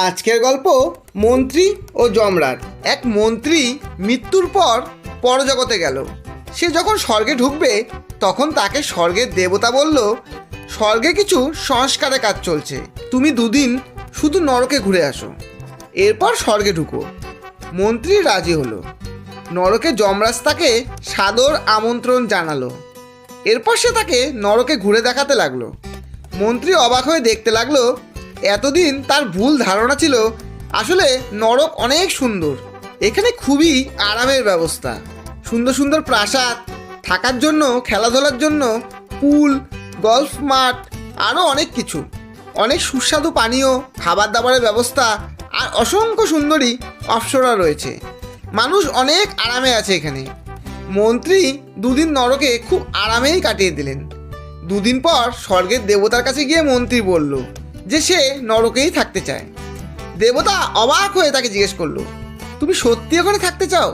আজকের গল্প মন্ত্রী ও যমরাজ। এক মন্ত্রী মৃত্যুর পর পরজগতে গেল। সে যখন স্বর্গে ঢুকবে তখন তাকে স্বর্গের দেবতা বলল, স্বর্গে কিছু সংস্কারের কাজ চলছে, তুমি দুদিন শুধু নরকে ঘুরে আসো, এরপর স্বর্গে ঢুকো। মন্ত্রী রাজি হলো। নরকে যমরাজ তাকে সাদর আমন্ত্রণ জানালো। এরপর সে তাকে নরকে ঘুরে দেখাতে লাগলো। মন্ত্রী অবাক হয়ে দেখতে লাগলো। এতদিন তার ভুল ধারণা ছিল আসলে নরক অনেক সুন্দর। এখানে খুবই আরামের ব্যবস্থা, সুন্দর সুন্দর প্রাসাদ, থাকার জন্য, খেলাধুলার জন্য পুল, গলফ মাঠ, আরও অনেক কিছু, অনেক সুস্বাদু পানীয়, খাবার দাবারের ব্যবস্থা আর অসংখ্য সুন্দরী অপ্সরা রয়েছে। মানুষ অনেক আরামে আছে এখানে। মন্ত্রী দুদিন নরকে খুব আরামেই কাটিয়ে দিলেন। দুদিন পর স্বর্গের দেবতার কাছে গিয়ে মন্ত্রী বলল যে সে নরকেই থাকতে চায়। দেবতা অবাক হয়ে তাকে জিজ্ঞেস করলো, তুমি সত্যি ওখানে থাকতে চাও?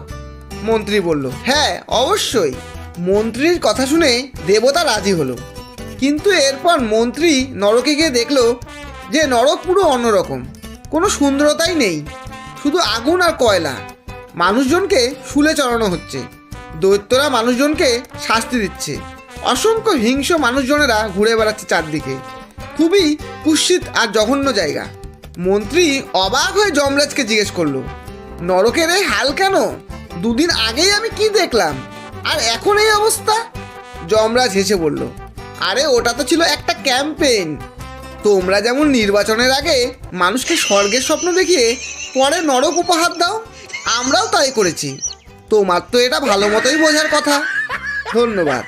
মন্ত্রী বলল, হ্যাঁ অবশ্যই। মন্ত্রীর কথা শুনে দেবতা রাজি হলো। কিন্তু এরপর মন্ত্রী নরকে গিয়ে দেখলো যে নরক পুরো অন্যরকম, কোনো সুন্দরতাই নেই, শুধু আগুন আর কয়লা। মানুষজনকে শুলে চড়ানো হচ্ছে, দৈত্যরা মানুষজনকে শাস্তি দিচ্ছে, অসংখ্য হিংস্র মানুষজনেরা ঘুরে বেড়াচ্ছে চারদিকে। খুবই কুৎসিত আর জঘন্য জায়গা। মন্ত্রী অবাক হয়ে যমরাজকে জিজ্ঞেস করলো, নরকের এই হাল কেন? দুদিন আগেই আমি কি দেখলাম, আর এখন এই অবস্থা? যমরাজ হেসে বলল, আরে ওটা তো ছিল একটা ক্যাম্পেইন। তোমরা যেমন নির্বাচনের আগে মানুষকে স্বর্গের স্বপ্ন দেখিয়ে পরে নরক উপহার দাও, আমরাও তাই করেছি। তোমার তো এটা ভালো মতোই বোঝার কথা। ধন্যবাদ।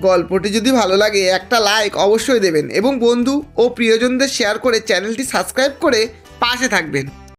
গল্পটি যদি ভালো লাগে একটা লাইক অবশ্যই দেবেন এবং বন্ধু ও প্রিয়জনদের শেয়ার করে চ্যানেলটি সাবস্ক্রাইব করে পাশে থাকবেন।